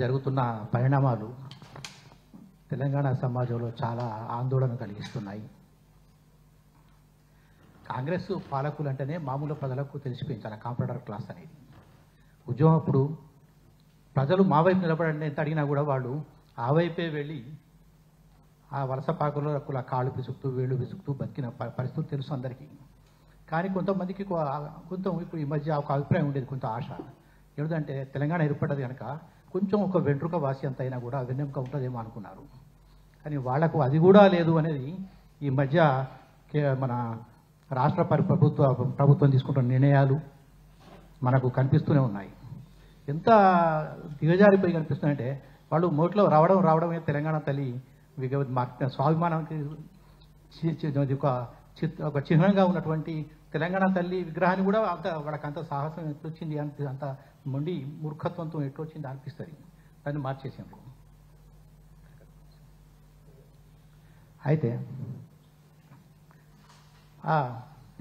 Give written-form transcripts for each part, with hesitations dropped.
జరుగుతున్న పరిణామాలు తెలంగాణ సమాజంలో చాలా ఆందోళన కలిగిస్తున్నాయి. కాంగ్రెస్ పాలకులు అంటేనే మామూలు ప్రజలకు తెలిసిపోయింది చాలా కాంప్యూటర్ క్లాస్ అనేది. ఉద్యమం అప్పుడు ప్రజలు మా వైపు నిలబడండి ఎంత అడిగినా కూడా వాళ్ళు ఆ వైపే వెళ్ళి ఆ వలస పాకుల కాళ్ళు పిసుకుతూ వేళ్ళు పిసుకుతూ బతికిన పరిస్థితులు తెలుసు అందరికీ. కానీ కొంతమందికి కొంత ఇప్పుడు ఈ మధ్య ఒక అభిప్రాయం ఉండేది, కొంత ఆశ ఏమిటంటే తెలంగాణ ఏర్పడ్డది కనుక కొంచెం ఒక వెంట్రుక వాసి అంత అయినా కూడా వెన్నెముక ఉంటుందేమో అనుకున్నారు. కానీ వాళ్లకు అది కూడా లేదు అనేది ఈ మధ్య మన రాష్ట్ర ప్రభుత్వం తీసుకుంటున్న నిర్ణయాలు మనకు కనిపిస్తూనే ఉన్నాయి. ఎంత దిగజారిపోయి కనిపిస్తున్నాయంటే వాళ్ళు మోట్లో రావడమే తెలంగాణ తల్లి స్వాభిమానానికి ఒక చిహ్నంగా ఉన్నటువంటి తెలంగాణ తల్లి విగ్రహాన్ని కూడా వాళ్ళకంత సాహసం ఎట్లొచ్చింది అంత మొండి మూర్ఖత్వంతో ఎట్లొచ్చింది అనిపిస్తుంది. దాన్ని మార్చేసాము. అయితే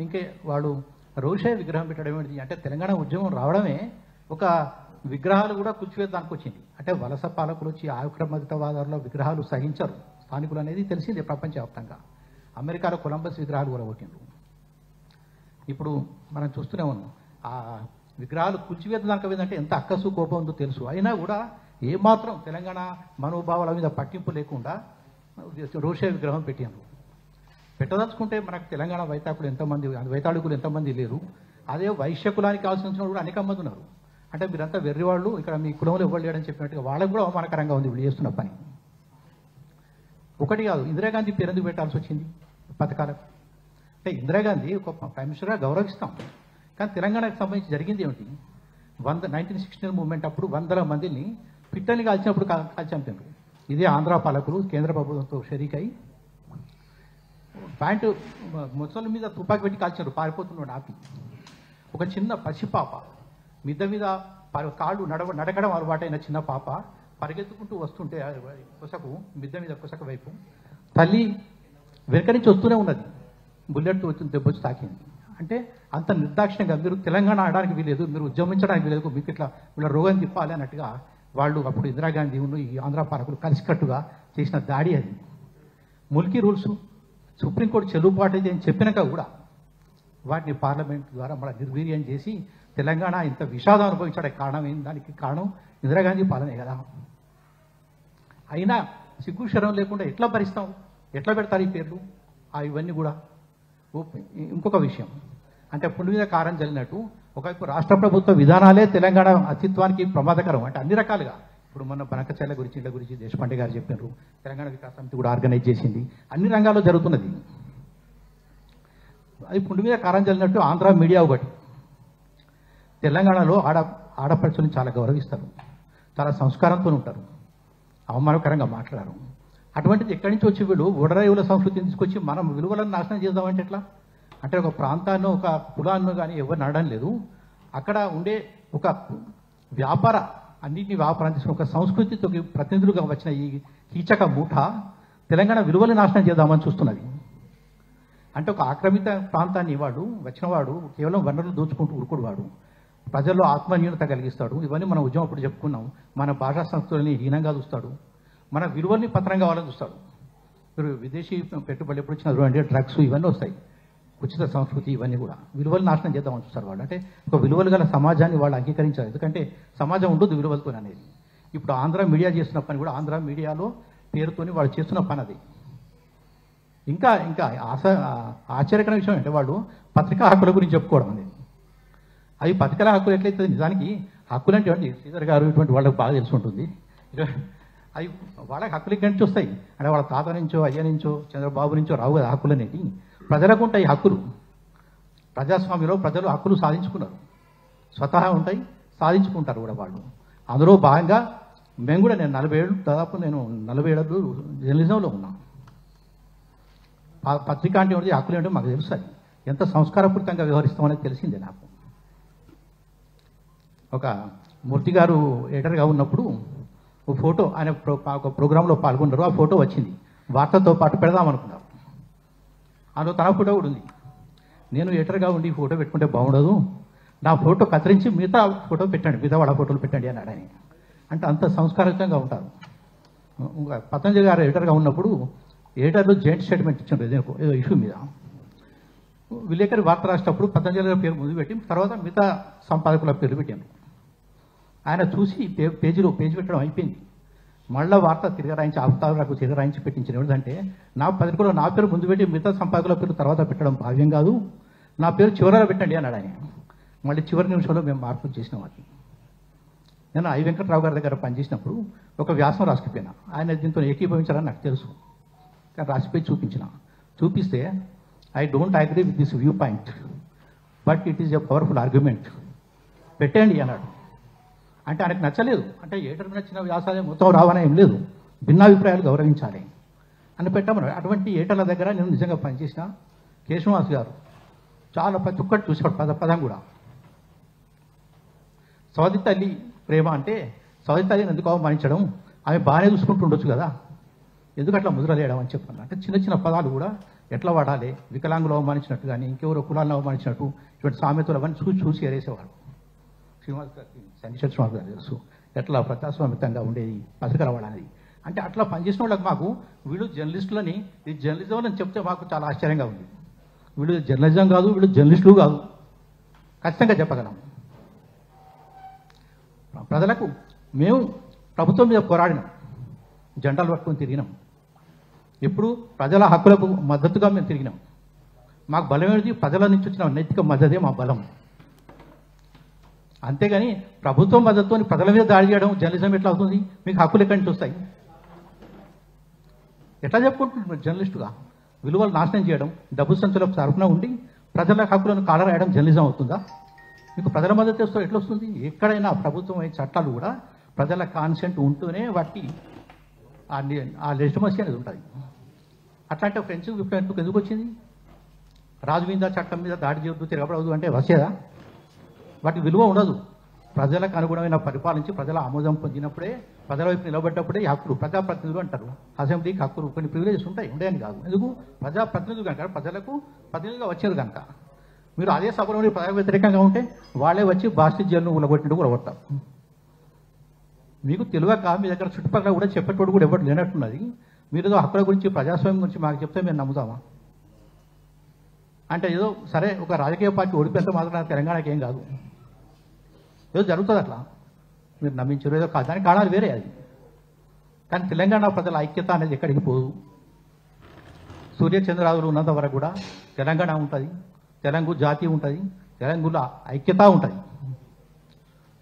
ఇంకే వాడు రోషే విగ్రహం పెట్టడం ఏంటిది అంటే తెలంగాణ ఉద్యమం రావడమే ఒక విగ్రహాలు కూడా కూల్చివేయడానికి వచ్చింది. అంటే వలస పాలకులు వచ్చి ఆక్రమితవాదాల్లో విగ్రహాలు సహించరు స్థానికులు అనేది తెలిసిందే ప్రపంచవ్యాప్తంగా. అమెరికాలో కొలంబస్ విగ్రహాలు కూడా కొట్టిండ్రు. ఇప్పుడు మనం చూస్తూనే ఉన్నాం ఆ విగ్రహాలు కూల్చివేయడానికి ఏంటంటే ఎంత అక్కసు కోపం ఉందో తెలుసు. అయినా కూడా ఏమాత్రం తెలంగాణ మనోభావాల మీద పట్టింపు లేకుండా రోషే విగ్రహం పెట్టిండ్రు. పెట్టదలుచుకుంటే మనకు తెలంగాణ వైతాళికులు ఎంతమంది లేరు. అదే వైశ్య కులానికి కావాల్సిన కూడా అనేక మంది ఉన్నారు. అంటే మీరంతా వెర్రివాళ్ళు, ఇక్కడ మీ కులంలో ఇవ్వలేడు లేడని చెప్పినట్టుగా వాళ్ళకు కూడా అవమానకరంగా ఉంది వీళ్ళు చేస్తున్న పని. ఒకటి కాదు, ఇందిరాగాంధీ పేరు ఎందుకు పెట్టాల్సి వచ్చింది పథకాలకు? అంటే ఇందిరాగాంధీ ఒక ప్రైమ్ మినిస్టర్గా గౌరవిస్తాం, కానీ తెలంగాణకు సంబంధించి జరిగింది ఏమిటి? 1969 మూవ్మెంట్ అప్పుడు 100 మందిని పిట్టని కాల్చినప్పుడు కాల్చంపారు. ఇదే ఆంధ్ర పాలకులు కేంద్ర ప్రభుత్వంతో షరీకై ప్యాంటు ముసలి మీద తుపాకి పెట్టి కాల్చారు, పారిపోతున్నాడు ఆపి. ఒక చిన్న పసిపాప మిద్ద మీద కాళ్ళు నడకడం అలవాటైన చిన్న పాప పరిగెత్తుకుంటూ వస్తుంటే మిద్ద మీద కొసకు వైపు తల్లి వెనక నుంచి వస్తూనే ఉన్నది, బుల్లెట్తో వచ్చిన దెబ్బొచ్చి తాకింది. అంటే అంత నిర్దాక్షిణ్యంగా మీరు తెలంగాణ ఆడడానికి వీలేదు, మీరు ఉద్యమించడానికి వీలేదు, మీకు ఇట్లా వీళ్ళ రోగం తిప్పాలి అన్నట్టుగా వాళ్ళు అప్పుడు ఇందిరాగాంధీ ఈ ఆంధ్ర పాలకులు కలిసికట్టుగా చేసిన దాడి అది. ముల్కీ రూల్స్ సుప్రీంకోర్టు చెల్లుబాటు అయితే అని చెప్పినాక కూడా వాటిని పార్లమెంట్ ద్వారా మళ్ళీ నిర్వీర్యం చేసి తెలంగాణ ఇంత విషాదం అనుభవించడానికి కారణం ఏంటి? దానికి కారణం ఇందిరాగాంధీ పాలనే కదా. అయినా సిగ్గు శరం లేకుండా ఎట్లా భరిస్తాం, ఎట్లా పెడతారు ఈ పేర్లు ఇవన్నీ కూడా. ఇంకొక విషయం అంటే పుండు మీద కారం చల్లినట్టు ఒకవైపు రాష్ట్ర ప్రభుత్వ విధానాలే తెలంగాణ అస్తిత్వానికి ప్రమాదకరం. అంటే అన్ని రకాలుగా ఇప్పుడు మొన్న బనకచర్ల గురించి ఇళ్ళ గురించి దేశపాండే గారు చెప్పారు, తెలంగాణ వికాస్ సమితి కూడా ఆర్గనైజ్ చేసింది, అన్ని రంగాల్లో జరుగుతున్నది. అది పుండు మీద కారం చల్లినట్టు ఆంధ్ర మీడియా ఒకటి. తెలంగాణలో ఆడపడుచులను చాలా గౌరవిస్తారు, చాలా సంస్కారంతో ఉంటారు, అవమానకరంగా మాట్లాడారు. అటువంటిది ఎక్కడి నుంచి వచ్చి వీళ్ళు ఓడరేవుల సంస్కృతిని తీసుకొచ్చి మనం విలువలను నాశనం చేద్దామంటే ఎట్లా? అంటే ఒక ప్రాంతాన్ని ఒక కులాన్ని కానీ ఎవరు నడడం లేదు. అక్కడ ఉండే ఒక వ్యాపార అన్నింటినీ వ్యాపారం తీసుకుని ఒక సంస్కృతితో ప్రతినిధులుగా వచ్చిన ఈ కీచక మూఠ తెలంగాణ విలువలు నాశనం చేద్దామని చూస్తున్నది. అంటే ఒక ఆక్రమిత ప్రాంతాన్ని వాడు వచ్చినవాడు కేవలం వనరులు దోచుకుంటూ ఊరుకుడు వాడు ప్రజల్లో ఆత్మన్యూనత కలిగిస్తాడు. ఇవన్నీ మనం ఉద్యమం అప్పుడు చెప్పుకున్నాం. మన భాషా సంస్కృతిని హీనంగా చూస్తాడు, మన విలువల్ని పత్రంగా కావాలని చూస్తాడు. మీరు విదేశీ పెట్టుబడులు ఎప్పుడు వచ్చినా చూడండి, డ్రగ్స్ ఇవన్నీ వస్తాయి, ఉచిత సంస్కృతి ఇవన్నీ కూడా విలువలు నాశనం చేద్దామని చూస్తారు వాళ్ళు. అంటే ఒక విలువలు గల సమాజాన్ని వాళ్ళు అంగీకరించారు, ఎందుకంటే సమాజం ఉండదు విలువలతో అనేది. ఇప్పుడు ఆంధ్ర మీడియా చేస్తున్న పని కూడా ఆంధ్ర మీడియాలో పేరుతోని వాళ్ళు చేస్తున్న పని అది. ఇంకా ఇంకా ఆశ్చర్యకర విషయం అంటే వాళ్ళు పత్రికా హక్కుల గురించి చెప్పుకోవడం అనేది. అవి పత్రికల హక్కులు ఎట్లయితే నిజానికి హక్కులు అంటే శ్రీధర్ గారు ఇటువంటి వాళ్ళకి బాగా తెలిసి ఉంటుంది. అవి వాళ్ళకి హక్కులు ఇక్కడి నుంచి వస్తాయి అంటే వాళ్ళ తాత నుంచో అయ్య నుంచో చంద్రబాబు నుంచో రావు కదా హక్కులు అనేవి. ప్రజలకు ఉంటాయి హక్కులు. ప్రజాస్వామ్యంలో ప్రజలు హక్కులు సాధించుకున్నారు, స్వతహా ఉంటాయి, సాధించుకుంటారు కూడా వాళ్ళు. అందులో భాగంగా మేము కూడా నేను 40 ఏళ్ళు దాదాపు నేను 40 ఏళ్ళు జర్నలిజంలో ఉన్నాను. పత్రిక అంటే ఏంటి, హక్కులు ఏంటో మాకు తెలుసు. అది ఎంత సంస్కారపూరితంగా వ్యవహరిస్తామనేది తెలిసిందే నాకు. ఒక మూర్తి గారు ఎడిటర్గా ఉన్నప్పుడు ఒక ఫోటో ఆయన ఒక ప్రోగ్రాంలో పాల్గొన్నారు. ఆ ఫోటో వచ్చింది, వార్తతో పాటు పెడదామనుకున్నారు. అందులో తన ఫోటో కూడా ఉంది. నేను ఎడిటర్గా ఉండి ఫోటో పెట్టుకుంటే బాగుండదు, నా ఫోటో కత్తిరించి మిగతా ఫోటో పెట్టండి, మిగతా వాళ్ళ ఫోటోలు పెట్టండి అన్నాడు ఆయన. అంటే అంత సంస్కారయుతంగా ఉంటారు. పతంజలి గారు ఎడిటర్గా ఉన్నప్పుడు ఎడిటర్లు జాయింట్ స్టేట్మెంట్ ఇచ్చారు ఏదో ఇష్యూ మీద. విలేకరి వార్త రాసేటప్పుడు పతంజలి గారి పేరు ముందు పెట్టి తర్వాత మిగతా సంపాదకుల పేర్లు పెట్టాను. ఆయన చూసి పేజీ పెట్టడం అయిపోయింది. మళ్ళీ వార్త తిరగరాయించి ఆఫ్తాలకు తిరగరాయించి పెట్టించిన ఏంటంటే నా పత్రికలో నా పేరు ముందు పెట్టి మిగతా సంపాదకుల పేరు తర్వాత పెట్టడం భావ్యం కాదు, నా పేరు చివరలో పెట్టండి అన్నాడు ఆయన. మళ్ళీ చివరి నిమిషంలో మేము మార్పులు చేసినాం. అది నేను ఐ వెంకట్రావు గారి దగ్గర పనిచేసినప్పుడు ఒక వ్యాసం రాసుకుపోయినా. ఆయన దీంతో ఏకీభవించాలని నాకు తెలుసు, కానీ రాసిపోయి చూపిస్తే I don't agree with this view point but it is a powerful argument, పెట్టండి అన్నాడు. అంటే ఆయనకు నచ్చలేదు. అంటే ఏటర్ నచ్చిన వ్యాసాలే మొత్తం రావనే ఏం లేదు, భిన్నాభిప్రాయాలు గౌరవించాలి అని పెట్టమన్నాడు. అటువంటి ఏటర్ల దగ్గర నేను నిజంగా పనిచేసిన కేశవాస్ గారు చాలా ప్రతి ఒక్కటి చూసాడు పదం కూడా. సవతి తల్లి ప్రేమ అంటే సవతి తల్లిని ఎందుకు అవమానించడం, ఆమె బాగానే చూసుకుంటుండొచ్చు కదా, ఎందుకు అట్లా ముద్రలేయడం అని చెప్పాను. అంటే చిన్న చిన్న పదాలు కూడా ఎట్లా వాడాలి, వికలాంగులు అవమానించినట్టు కానీ ఇంకెవరో కులాలను అవమానించినట్టు ఇటువంటి సామెతలు అవన్నీ చూసి ఎరేసేవాడు. శ్రీనివాస్ గారికి సంగీత శ్రీనివాస్ గారు తెలుసు ఎట్లా ప్రజాస్వామ్యంగా ఉండేది పత్రిక రావడానికి. అంటే అట్లా పనిచేసిన వాళ్ళకి మాకు వీళ్ళు జర్నలిస్టులని ఈ జర్నలిజం అని చెప్తే మాకు చాలా ఆశ్చర్యంగా ఉంది. వీళ్ళు జర్నలిజం కాదు, వీళ్ళు జర్నలిస్టులు కాదు, ఖచ్చితంగా చెప్పగలం. ప్రజలకు మేము ప్రభుత్వం మీద పోరాడినాం, జెండాలు పట్టుకొని తిరిగినాం, ఎప్పుడు ప్రజల హక్కులకు మద్దతుగా మేము తిరిగినాం. మాకు బలం ఏంటి, ప్రజల నుంచి వచ్చిన నైతిక మద్దతే మా బలం. అంతేగాని ప్రభుత్వం మద్దతుతో ప్రజల మీద దాడి చేయడం జర్నలిజం ఎట్లా అవుతుంది? మీకు హక్కులు ఎక్కడి నుంచి వస్తాయి? ఎట్లా చెప్పుకుంటున్నారు జర్నలిస్టుగా? విలువలు నాశనం చేయడం, డబ్బు సంచులకు తరఫున ఉండి ప్రజల హక్కులను కాలరాయడం జర్నలిజం అవుతుందా? మీకు ప్రజల మద్దతు వస్తే ఎట్లా వస్తుంది? ఎక్కడైనా ప్రభుత్వం చట్టాలు కూడా ప్రజల కాన్సెంట్ ఉంటూనే వాటి ఆ లెజిటిమసీ అనేది ఉంటుంది. అట్లాంటి ఫ్రెండ్స్ విప్లవం ఎందుకు వచ్చింది? రాజు మీద చట్టం మీద దాడి చేయొద్దు, తిరగబడవద్దు అంటే వచ్చేదా? వాటి విలువ ఉండదు. ప్రజలకు అనుగుణమైన పరిపాలించి ప్రజల ఆమోదం పొందినప్పుడే, ప్రజల వైపు నిలబడ్డప్పుడే హక్కులు. ప్రజాప్రతినిధులు అంటారు, అసెంబ్లీకి హక్కులు కొన్ని ప్రివిలేజెస్ ఉంటాయి, ఉండేని కాదు. ఎందుకు? ప్రజాప్రతినిధులు కనుక, ప్రజలకు ప్రతినిధులుగా వచ్చేది కనుక. మీరు అదే సభలో ప్రజా వ్యతిరేకంగా ఉంటే వాళ్ళే వచ్చి బాస్టిజ్జల్ను ఊలగొట్టినట్టు కూడా కొడతారు. మీకు తెలియక మీ దగ్గర చుట్టుపక్కల కూడా చెప్పేటోడు కూడా ఎవరు లేనట్టున్నది. మీరు ఏదో హక్కుల గురించి ప్రజాస్వామ్యం గురించి మాకు చెప్తే మేము నమ్ముతామా? అంటే ఏదో సరే ఒక రాజకీయ పార్టీ ఓడిపోతే మాత్రం తెలంగాణకి ఏం కాదు, ఏదో జరుగుతుంది అట్లా మీరు నమ్మించారు, ఏదో కాదు, దానికి కారణాలు వేరే. అది కానీ తెలంగాణ ప్రజల ఐక్యత అనేది ఎక్కడికి పోదు. సూర్యచంద్రాదులు ఉన్నంత వరకు కూడా తెలంగాణ ఉంటుంది, తెలంగాణ జాతి ఉంటుంది, తెలంగాణ ఐక్యత ఉంటుంది.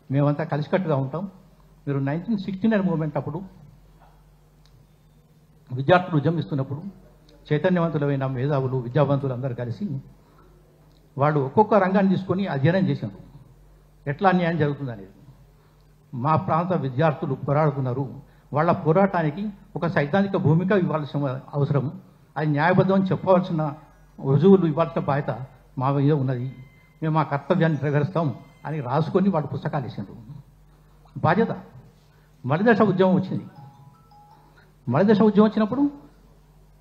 మేమంతా కలిసికట్టుగా ఉంటాం. మీరు 1969 మూవ్మెంట్ అప్పుడు విద్యార్థులు ఉద్యమిస్తున్నప్పుడు చైతన్యవంతులైన మేధావులు, విద్యావంతులు అందరూ కలిసి వాళ్ళు ఒక్కొక్క రంగాన్ని తీసుకొని అధ్యయనం చేశారు, ఎట్లా అన్యాయం జరుగుతుంది అనేది. మా ప్రాంత విద్యార్థులు పోరాడుతున్నారు, వాళ్ళ పోరాటానికి ఒక సైద్ధాంతిక భూమిక ఇవ్వాల్సిన అవసరం, అది న్యాయబద్ధం అని చెప్పవలసిన రుజువులు ఇవ్వాల్సిన బాధ్యత మా మీద ఉన్నది, మేము మా కర్తవ్యాన్ని నెరవేరుస్తాం అని రాసుకొని వాళ్ళు పుస్తకాలు వేసారు. బాధ్యత. మలిదశ ఉద్యమం వచ్చింది. మలిదశ ఉద్యమం వచ్చినప్పుడు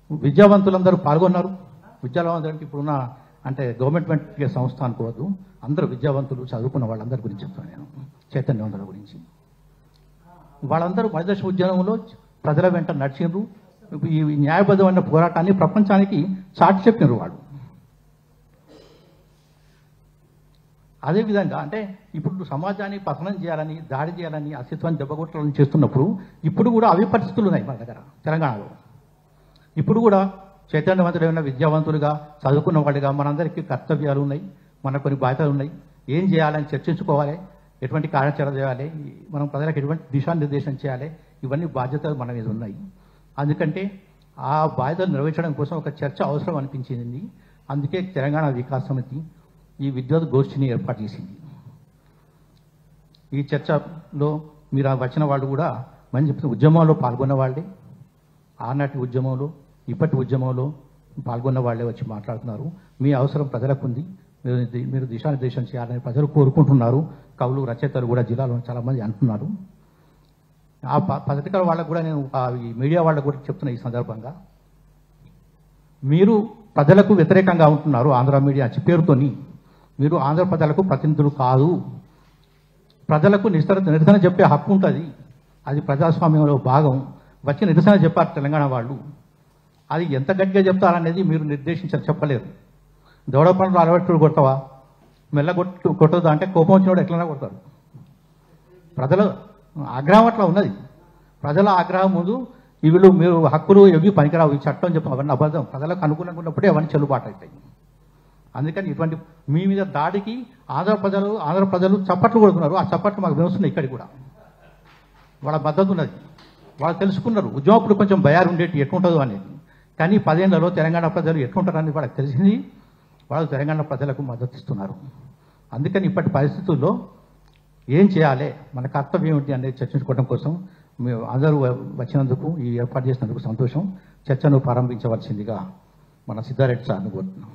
విద్యావంతులందరూ పాల్గొన్నారు. విద్యావంతులు అంటే ఇప్పుడున్న అంటే గవర్నమెంట్ సంస్థ అనుకోవద్దు, అందరూ విద్యావంతులు చదువుకున్న వాళ్ళందరి గురించి చెప్తాను నేను, చైతన్యవంతుల గురించి. వాళ్ళందరూ మలిదశ ఉద్యమంలో ప్రజల వెంట నడిచిండ్రు. ఈ న్యాయబద్ధమైన పోరాటాన్ని ప్రపంచానికి చాటి చెప్పినారు వాళ్ళు. అదేవిధంగా అంటే ఇప్పుడు సమాజాన్ని పతనం చేయాలని, దాడి చేయాలని, అస్తిత్వాన్ని దెబ్బకొట్టాలని చేస్తున్నప్పుడు ఇప్పుడు కూడా అవే పరిస్థితులు ఉన్నాయి మన దగ్గర తెలంగాణలో. ఇప్పుడు కూడా చైతన్యవంతులైన విద్యావంతులుగా చదువుకున్న వాళ్ళుగా మనందరికీ కర్తవ్యాలు ఉన్నాయి, మనకు కొన్ని బాధ్యతలు ఉన్నాయి. ఏం చేయాలని చర్చించుకోవాలి, ఎటువంటి కార్యాచరణ చేయాలి, మనం ప్రజలకు ఎటువంటి దిశానిర్దేశం చేయాలి, ఇవన్నీ బాధ్యతలు మన మీద ఉన్నాయి. అందుకంటే ఆ బాధ్యతలు నెరవేర్చడం కోసం ఒక చర్చ అవసరం అనిపించింది. అందుకే తెలంగాణ వికాస్ సమితి ఈ విద్యార్థి గోష్ఠిని ఏర్పాటు చేసింది. ఈ చర్చలో మీరు వచ్చిన వాళ్ళు కూడా మంచి ఉద్యమంలో పాల్గొన్న వాళ్ళే, ఆనాటి ఉద్యమంలో ఇప్పటి ఉద్యమంలో పాల్గొన్న వాళ్ళే వచ్చి మాట్లాడుతున్నారు. మీ అవసరం ప్రజలకు ఉంది, మీరు దిశానిర్దేశం చేయాలని ప్రజలు కోరుకుంటున్నారు. కవులు, రచయితలు కూడా జిల్లాలో చాలామంది అంటున్నారు. ఆ పత్రికల వాళ్ళకు కూడా నేను ఈ మీడియా వాళ్ళకు కూడా చెప్తున్నా ఈ సందర్భంగా, మీరు ప్రజలకు వ్యతిరేకంగా ఉంటున్నారు. ఆంధ్ర మీడియా పేరుతోని మీరు ఆంధ్ర ప్రజలకు ప్రతినిధులు కాదు. ప్రజలకు నిరసన చెప్పే హక్కు ఉంటుంది. అది ప్రజాస్వామ్యంలో భాగం. వచ్చి నిరసన చెప్పారు తెలంగాణ వాళ్ళు. అది ఎంత గట్టిగా చెప్తారనేది మీరు నిర్దేశించారు, చెప్పలేరు. దౌడ పనులు అలవాటు కొడతావా, మెల్ల కొట్టదా అంటే కోపం వచ్చినోడు ఎట్లన్నా కొడతారు. ప్రజల ఆగ్రహం అట్లా ఉన్నది. ప్రజల ఆగ్రహం ముందు వీళ్ళు మీరు హక్కులు ఎవి పనికిరావు, ఈ చట్టం చెప్పి అవన్నీ అబద్ధం. ప్రజలకు అనుకూలంగా ఉన్నప్పుడే అవన్నీ చెల్లుబాటు అవుతాయి. అందుకని ఇటువంటి మీ మీద దాడికి ఆంధ్ర ప్రజలు చప్పట్లు కొడుతున్నారు. ఆ చప్పట్లు మాకు వినిస్తున్నాయి ఇక్కడికి కూడా. వాళ్ళ మద్దతు ఉన్నది, వాళ్ళు తెలుసుకున్నారు. ఉద్యమప్పుడు కొంచెం భయాలు ఉండేటి ఎట్లుంటుందో అనేది. కానీ 10 ఏళ్లలో తెలంగాణ ప్రజలు ఎట్లుంటారని వాళ్ళకి తెలిసింది. వాళ్ళు తెలంగాణ ప్రజలకు మద్దతు ఇస్తున్నారు. అందుకని ఇప్పటి పరిస్థితుల్లో ఏం చేయాలి, మన కర్తవ్యం ఏంటి అనేది చర్చించుకోవడం కోసం మేము అందరూ వచ్చినందుకు, ఈ ఏర్పాటు చేసినందుకు సంతోషం. చర్చను ప్రారంభించవలసిందిగా మన సిద్ధారెడ్డి సార్ని కోరుతున్నాం.